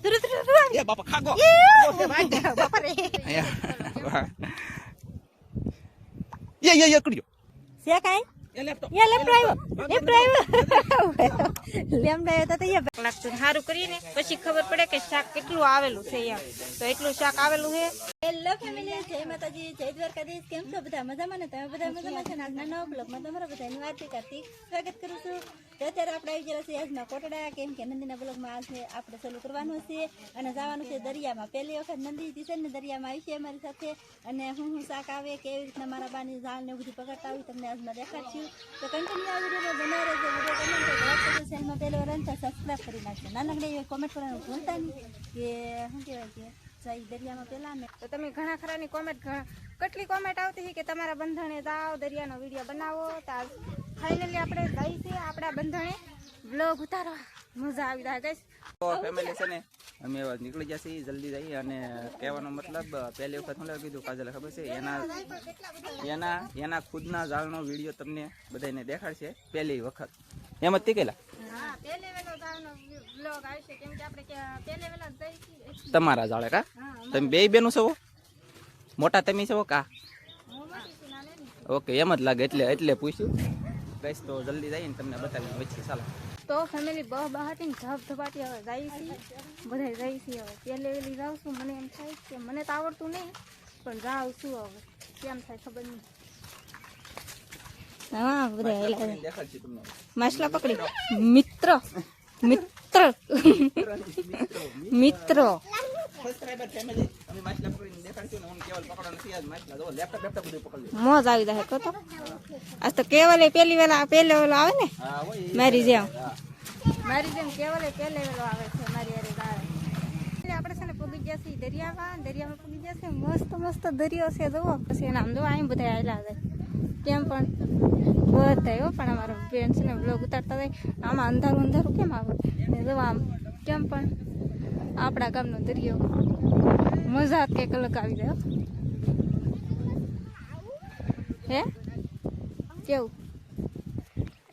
એ બાપા ખાગો બાપા રે એ કડ્યો છે કાઈ એ લેપટોપ લાગતું સારું કરીને પછી ખબર પડે કે શાક કેટલું આવેલું છે એમ તો એટલું શાક આવેલું છે. હેલો ફેમિલી, જય માતાજી, જય દ્વારકાધીશ. કેમ છો બધા? મજામાં ને? તમે બધા મજામાં છો ને? આજના નવા બ્લોગમાં તમારા બધાનું હાર્દિક સ્વાગત કરું છું. તો અત્યારે આપણે આવી ગયા છીએ આજના કોટડા, કેમ કે નંદીના બ્લોગમાં આજે આપણે ચાલુ કરવાનું છે અને જવાનું છે દરિયામાં. પહેલી વખત નંદી છે ને દરિયામાં આવી છે અમારી સાથે, અને હું શાક આવે કેવી રીતના મારા બાની જાળ ને બધું પકડતા આવી તમને આજમાં દેખાડશું. તો કન્ટિન્યુ આ વિડીયોમાં બનાવી રહેજો. વિડીયો ગમે તો લાઈક કરજો, ચેનલમાં પહેલી વાર તો સબસ્ક્રાઈબ કરી નાખજો. નાનકડી કોમેન્ટ કરવાનું ભૂલતા નહીં કે શું કહેવાય કે જઈ દરિયામાં પેલા ને. તો તમે ઘણા ખરાની કોમેન્ટ કેટલી કોમેન્ટ આવતી હતી કે તમારા બંધણે જાઓ, દરિયાનો વિડીયો બનાવો. તો ફાઇનલી આપણે જઈ છીએ આપણા બંધણે બ્લોગ ઉતારવા. મજા આવી જાય ગઈશ. તો ફેમિલી છે ને અમે નીકળી ગયા છીએ જલ્દી જઈએ. અને કહેવાનો મતલબ પહેલી વખત હું કીધું કાજલે ખબર છે એના ખુદના જાળનો વિડીયો તમને બધાને દેખાડશે પહેલી વખત. એમ જ તીકેલા તમારા જાળે કા તમે બે બેનું છો? મોટા તમે છો કા? ઓકે, એમ જ લાગે એટલે પૂછ્યું ગઈશ. તો જલ્દી જઈને તમને બતાવીને વચ્ચે ચાલો. તો ફેમિલી બહાટી ધબધબાટી હવે જાય છે બધા જાય છે. હવે પહેલે વહેલી જાઉં છું. મને એમ થાય કે મને તો આવડતું નહીં પણ જાઉં છું. હવે કેમ થાય ખબર નહીં. હા બધા માછલા પકડી મિત્રો મિત્રો મિત્રો મોજ આવી જાય તો આજ તો કેવલે પહેલે વેલો આવે ને મારી જેમ કેવલે પહેલે વેલો આવે છે મારી અરે આવે. આપણે છે ને પૂગી ગયા છીએ દરિયામાં પૂગી ગયા છે. મસ્ત મસ્ત દરિયો છે જુઓ. પછી એના આમ જો અહીં બધા આવેલા જાય કેમ પણ બધા પણ અમારો ફ્રેન્ડ છે ને બ્લોગ ઉતારતા જાય. આમાં અંધારું કેમ આવે ને જો આમ કેમ પણ આપણા ગામનો દરિયો મજા કંઈક અલગ આવી જાય હે કેવું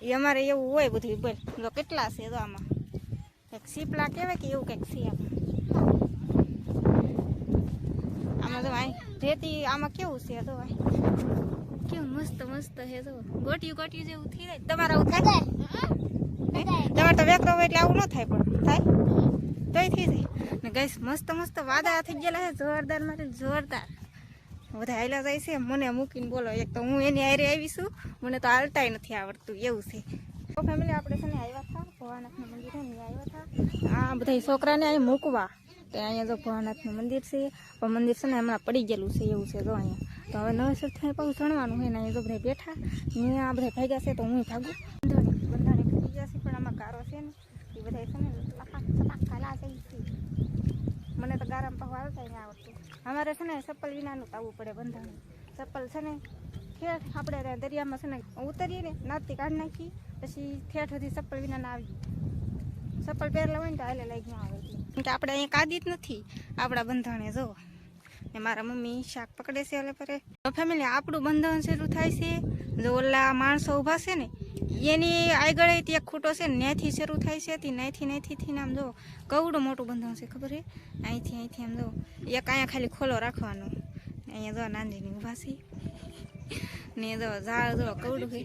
એ અમારે એવું હોય બધું. બોલ જો કેટલા છે તો આમાં કંઈક સીપલા કહેવાય કે એવું કંઈક છે આમાં જો અહીં રેતી આમાં કેવું છે તો કેવું મસ્ત હે તો ગોટિયું જેવું થઈ જાય. તમારે આવું થાય? તમારે તો વેકરો હોય એટલે આવું ન થાય પણ થાય તોય થઈ જાય ને. ગઈશ મસ્ત વાદળા થઈ ગયેલા છે જોરદાર માટે જોરદાર. બધા હાલ્યા જાય છે મને મૂકીને. બોલો એક તો હું એની હારે આવી છું, મને તો હાલતાય નથી આવડતું એવું છે. તો ફેમિલી આપણે છે ને આવ્યા હતા ભોળાનાથનું મંદિર છે ને આવ્યા હતા આ બધા છોકરાને અહીં મૂકવા. તો અહીંયા જો ભોળાનાથનું મંદિર છે પણ મંદિર છે ને હમણાં પડી ગયેલું છે એવું છે જો અહીંયા. તો હવે નવેસરથી પાછું ચણવાનું હોય ને અહીંયા જો બધા બેઠા ને આ બધા ભાગ્યા છે તો હું ભાગું. બંધાણી ફૂટી ગયા છે પણ આમાં ગારો છે ને એ બધા છે ને ખાલા જાય છે. મને તો ગારામાં પાછું આવતા નહીં આવડતું. અમારે છે ને ચપ્પલ વિનાનું આવવું પડે બંધાણી. ચપ્પલ છે ને ઠેઠ આપણે દરિયામાં છે ને ઉતરીએ ને નાથી કાઢી નાખી પછી ઠેઠ સુધી ચપ્પલ વિના આવી. ચપ્પલ પહેરેલા હોય ને તો હાલે લાગી ન આવે કે આપણે અહીંયા કાદી જ નથી આપણા બંધાણે જો. ને મારા મમ્મી શાક પકડે છે એટલે પરે. તો ફેમિલી આપણું બંધન શરૂ થાય છે. જો ઓલા માણસો ઊભા છે ને એની આગળ એક ખૂટો છે ને ત્યાંથી શરૂ થાય છે. ત્યાંથી આમ જો કવડું મોટું બંધન છે ખબર છે. અહીંથી આમ જો એક અહીંયા ખાલી ખોલો રાખવાનો. અહીંયા જો નાંદીની ઊભા છે ને જો ઝાડ જો કવડું છે.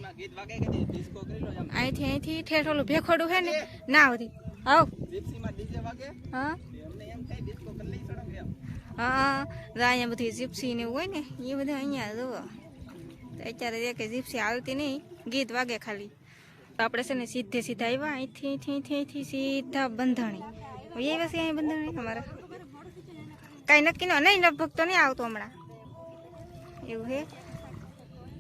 અહીંથી ઠેઠ ઓલું ભેખોડું છે ને ના હોતી આવ હા અહીંયા બધી જીપ્સી ને એવું હોય ને એ બધા અહીંયા જુઓ. અત્યારે એક જીપ્સી હાલતી નહીં, ગીત વાગે ખાલી. તો આપણે છે ને સીધા આવ્યા અહીંથી સીધા બંધાણી. એ વસ્તુ અહીં બંધાણી અમારે કાંઈ નક્કી નહીં લગભગ તો નહીં આવતો હમણાં એવું છે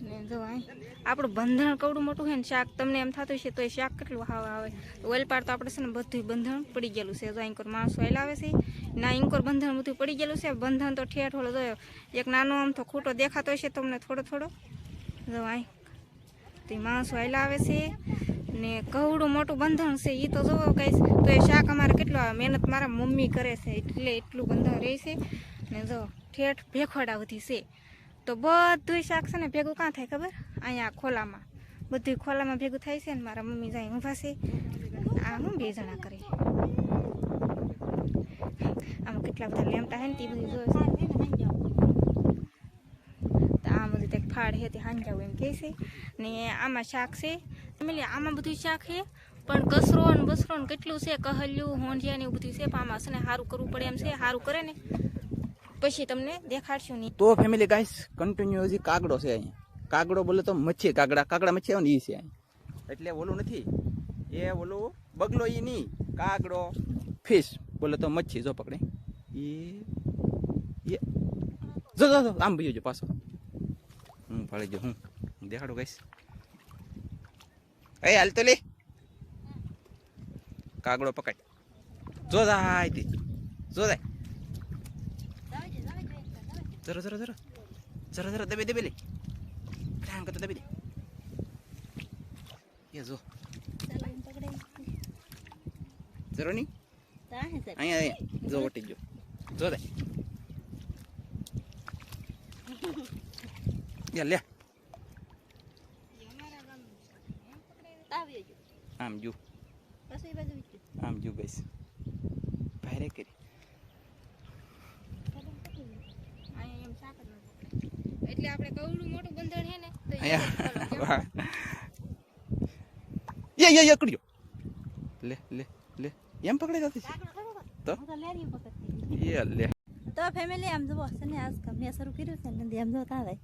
ને. જો અહીં આપણું બંધણ કવડું મોટું છે ને શાક તમને એમ થતું છે તો એ શાક કેટલું આવે. ઓલપાડ તો આપણે છે ને બધું બંધણ પડી ગયેલું છે. જો અહીંકોર માણસો હલાવે છે ના ઇંકોર બંધણ બધું પડી ગયેલું છે. બંધણ તો ઠેઠ ઓલો જોયો એક નાનો આમ તો ખૂટો દેખાતો હશે તમને થોડો જો અહીં તો માણસો હલાવે છે ને કવડું મોટું બંધણ છે એ તો જોવો કહીશ તો એ શાક અમારે કેટલું આવે. મહેનત મારા મમ્મી કરે છે એટલે એટલું બંધણ રહે છે ને. જો ઠેઠ ભેખોડા બધી છે તો બધું શાક છે ને ભેગું કાં થાય ખબર? અહીંયા ખોલામાં બધું ખોલામાં ભેગું થાય છે ને મારા મમ્મી જાય ઊભા છે. આ હું બે જણા કરે કેટલા બધા લેમટા હે ને તે બધું જોવે છે. તો આ બધું કંઈક ફાડ છે તે હાંજાવું એમ કહે છે. ને આમાં શાક છે ફેમિલી, આમાં બધું શાક છે પણ કસરો ને બસરો ને કેટલું છે, કહલ્યું હોંડિયા ને એવું બધું છે. પણ આમાં છે ને સારું કરવું પડે એમ છે. સારું કરે ને પછી તમને દેખાડશું નહીં. તો ફેમિલી ગાઈસ કન્ટિન્યુ હજી કાગડો છે અહીંયા. કાગડો બોલે તો મચ્છી, કાગડા મચ્છી આવે ને એ છે અહીંયા. એટલે ઓલું નથી, એ ઓલું બગલો એ નહીં, કાગડો ફિશ બોલે તો મચ્છી. જો પકડે એ જો આમ ભયો જો પાછો હું ફળી ગયો. હું દેખાડું ગાઈસ. એ હાલ તો લે, કાગડો પકડ. જો જાય તે, જો જાય. જરા દબે લે. કામ કરતો દબી દે. એ જો જરો ની અહીંયા જો વટી ગયો. જો દે લે લે. આમ જો ગઈશ ભારે કરી. એટલે આપણે કવડું મોટું બંધણ છે ને તો યે કડ્યો. લે એમ પકડી જતી છે તો લે. તો ફેમિલી આમ જુઓ છે ને આજ મેં શરૂ કર્યું છે ને આમ જો તારે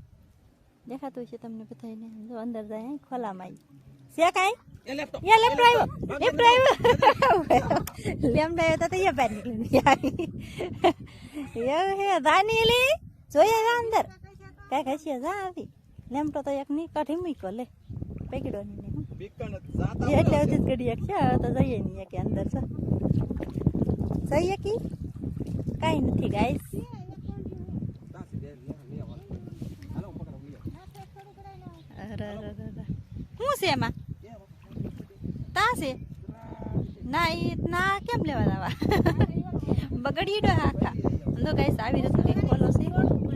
દેખાતું છે તમને બધાને. જો અંદર જાય ખોલામાં આવી છે કાંઈ લેફ્ટ આવ્યો તો એ બહાર નીકળી હે ધાની લી જોઈએ અંદર કાંઈક હશે જા આવી લેમ્પટો તો એક ની કાઢી મૂક્યો લે પેકડો ની એટલે બધી કરી છે. તો જઈએ નહીં કે અંદર છે જઈએ કે કાંઈ નથી ગાઈસ. શું છે એમાં તા છે ના એ ના કેમ લેવા આવા બગડી ડો આખા. તો ગાઈસ આવી રીતે કંઈક ખોલો છે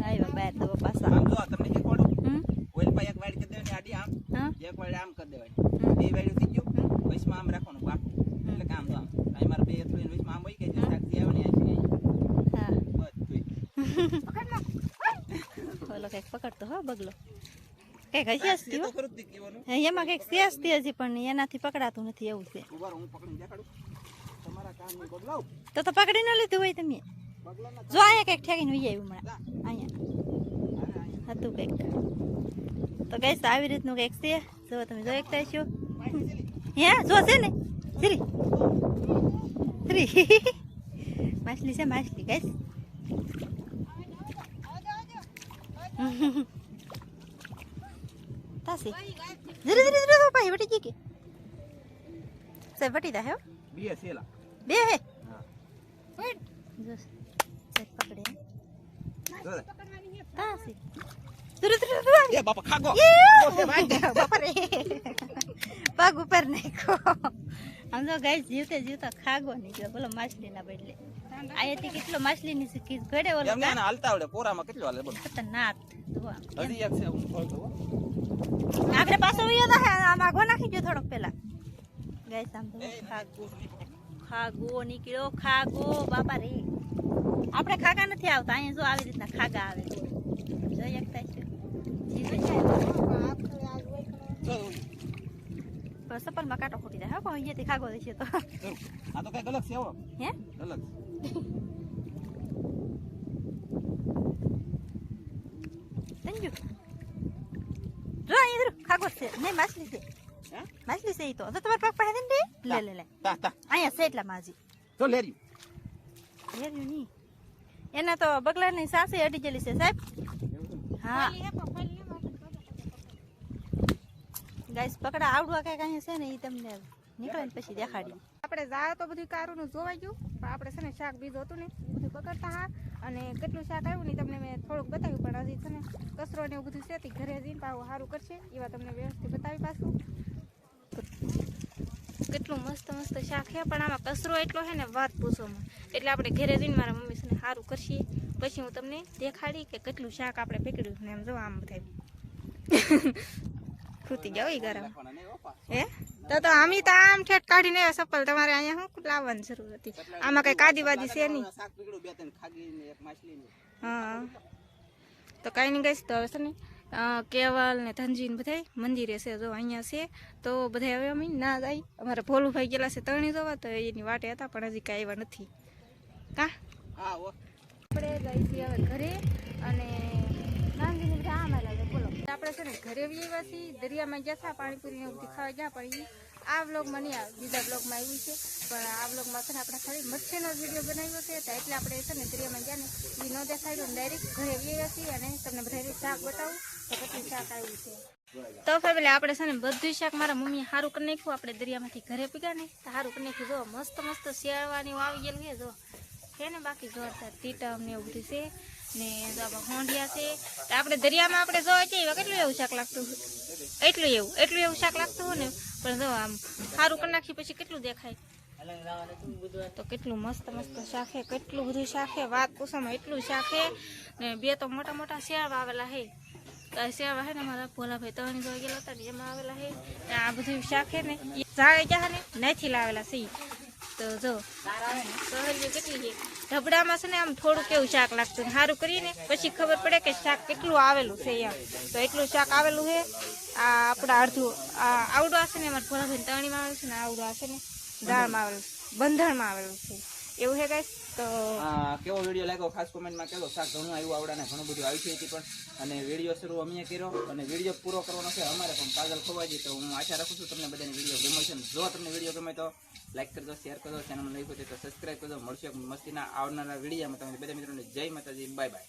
આવ્યા બહાર તો પાછા. આમ જો તમને જે કોડું ઓઇલ પર એક વાડ કરી દેવાની આડી આમ એક વાડ આમ કરી દેવાની. બે વાડ થઈ ગયું વચમાં આમ રાખવાનું બાપ એટલે કામ તો આમ અહીં મારે બે થોડી વચમાં આમ હોય કે જે શાકથી આવે ને આ હા બધું ઓલો કંઈક પકડતો હો બગલો કંઈક હશે જ તો ખરું જ કીવાનું. એમાં કંઈક શેષ તે હજી પણ એનાથી પકડાતું નથી એવું છે. ઉભા હું પકડીને દેખાડું તમારા કામ ની બદલાવ તો પકડી ન લીધું હોય તમે. બગલાના જો અહીંયા કંઈક ઠેકીને વી આવ્યું હમણાં અહીંયા હતું કંઈક. તો ગઈશ આવી રીતનું કંઈક છે. જો તમે જોઈ શકતા છો હે જો છે ને શ્રી માછલી છે માછલી ગઈશ. તાસી ધીરે ધીરે તો પાછી વટી ગઈ કે સે વટી દા હે બે સેલા બે હે હા જો સે પકડે જો તાસી ધીરે ધીરે એ બાપા ખાગો બાપા રે પગ ઉપર નાખો. આમ તો ગાઈસ જીવતા ખાગો નીકળ્યો બોલો માછલીના બદલે. આયાથી કેટલો માછલીની કીસ ઘડે ઓલો એમને આને હાલતા આવડે પોરામાં કેટલો હાલે બોલ. ખતરનાક જોવા હજી એક છે હું ખોલતો હો. આપણે પાછો વયો તો આમ આગો નાખી ગયો થોડોક પેલા ગાઈસ. આમ તો ખાગો નીકળ્યો ખાગો બાપા રે. આપણે ખાગા નથી આવતા અહીંયા જો આવી રીતના ખાગા આવે જોઈ શકતા છે. સપરમાં કાંટો ફૂટી જાય હા પણ અહીંયાથી ખાગો દેશે તો આ તો કઈ ગલત છે હો. હે ગલત સમજુ જો અહીંયા ખાગો છે નહીં માછલી છે. હે માછલી છે ઈ તો તમારા પગ પાસે ને લે તા અહીંયા છે એટલા માજી તો લેર્યું લેર્યું નહીં એને તો બગલાની સાસે અડી ગયેલી છે સાહેબ. હા ગાઈસ પકડા આવડવા કઈક અહીંયા છે ને એ તમને નીકળે ને પછી દેખાડી. આપણે જાય તો બધું કારુંનું જોવાઈ ગયું પણ આપણે છે ને શાક બીજું હતું ને બધું પકડતા હા અને કેટલું શાક આવ્યું ને તમને મેં થોડુંક બતાવ્યું પણ હજી છે ને કચરો ને એવું બધું છે તે ઘરે જઈને પાછું સારું કરશે એવા તમને વ્યવસ્થિત બતાવી પાછું. કેટલું મસ્ત શાક છે પણ આમાં કચરો એટલો છે ને વાત પૂછોમાં. એટલે આપણે ઘરે જઈને મારા મમ્મી છે ને સારું કરશે પછી હું તમને દેખાડી કે કેટલું શાક આપણે પકડ્યું ને એમ જો આમ બધા ખૂતી ગયા હોય ગરમ નાખવાના નહીં ઓપા. હે તો આમી તો આમ ઠેઠ કાઢીને આવ્યા ચપ્પલ તમારે અહીંયા શું લાવવાની જરૂર હતી આમાં કઈ કાદી બાદી છે નહીં શાક પીગળું બે ત્રણ ખાગીને એક માછલીને. હા તો કાંઈ નહીં ગઈશ તો હવે છે ને કેવલ ને ધનજી ને બધા મંદિરે છે જો અહીંયા છે તો બધા હવે અમે ના જાય અમારા ભોલુભાઈ ગયેલા છે તણી જોવા તો એની વાટે હતા પણ હજી કાંઈ આવ્યા નથી કા હા હો. આપણે જઈ છીએ હવે ઘરે અને નાનજીને બધા આમાં લાગે બોલો આપણે છે ને ઘરે આવ્યા છીએ દરિયામાં ગયા હતા પાણીપુરી ને બધું ખાવા ગયા પણ આ વ્લોગમાં નહીં આવે બીજા વ્લોગમાં આવ્યું છે પણ આ વ્લોગમાં છે ને આપણે ખાલી મચ્છીનો જ વિડીયો બનાવ્યો છે તો એટલે આપણે છે ને દરિયામાં ગયા ને એ ન દેખાડ્યું ડાયરેક્ટ ઘરે આવ્યા છીએ અને તમને બધા શાક બતાવું તો કેટલું શાક આવ્યું છે તો ફેમિલી આપણે છે ને બધું શાક મારા મમ્મીએ સારું કરી નાખ્યું આપણે દરિયામાંથી ઘરે પીગા ને તો સારું કરી નાખ્યું જો મસ્ત મસ્ત શિયાળવાની આવી ગયેલું છે જો છે ને બાકી જોરદાર ટીટમ ને એવું બધું છે ને હોંડિયા છે તો આપણે દરિયામાં આપણે જોવા જઈએ કેટલું એવું શાક લાગતું એટલું એવું શાક લાગતું હોય ને પણ જો આમ સારું કરી નાખી પછી કેટલું દેખાય તો કેટલું મસ્ત મસ્ત શાક છે કેટલું બધું શાક છે વાત પૂછવામાં એટલું શાક છે ને બે તો મોટા મોટા શિયાળવા આવેલા છે તો શિયાળવા છે ને મારા ભોલાભાઈ તણી જોઈ ગયેલા હતા ને એમાં આવેલા છે ને આ બધું શાક છે ને એ જાણે ગયા ને નાથી લાવેલા છે તો જો સહજ કેટલી છે ઢબડામાં છે ને આમ થોડુંક એવું શાક લાગતું સારું કરીને પછી ખબર પડે કે શાક કેટલું આવેલું છે એમ તો એટલું શાક આવેલું છે આ આપણા અડધું આ આવડું હશે ને અમારા ભોલાભાઈ તણીમાં આવેલું છે ને આવડું હશે ને દાળમાં આવેલું બંધાણમાં આવેલું છે એવું છે ગાઈસ તો કેવો વિડીયો લાગ્યો ખાસ કોમેન્ટમાં કહેજો. શાક ઘણું આવ્યું આવડાને ઘણું બધું આવી છે પણ અને વિડીયો શરૂ અમે કર્યો અને વિડીયો પૂરો કરવાનો છે અમારે પણ કાજલ ખોવાઈ તો હું આશા રાખું છું તમને બધાને વિડીયો ગમે છે. જો તમને વિડીયો ગમે તો લાઈક કરજો, શેર કરજો, ચેનલમાં નહીં હોય તો સબસ્ક્રાઈબ કરજો. મળશે મસ્તીના આવનારા વિડીયોમાં. તમે બધા મિત્રોને જય માતાજી, બાય બાય.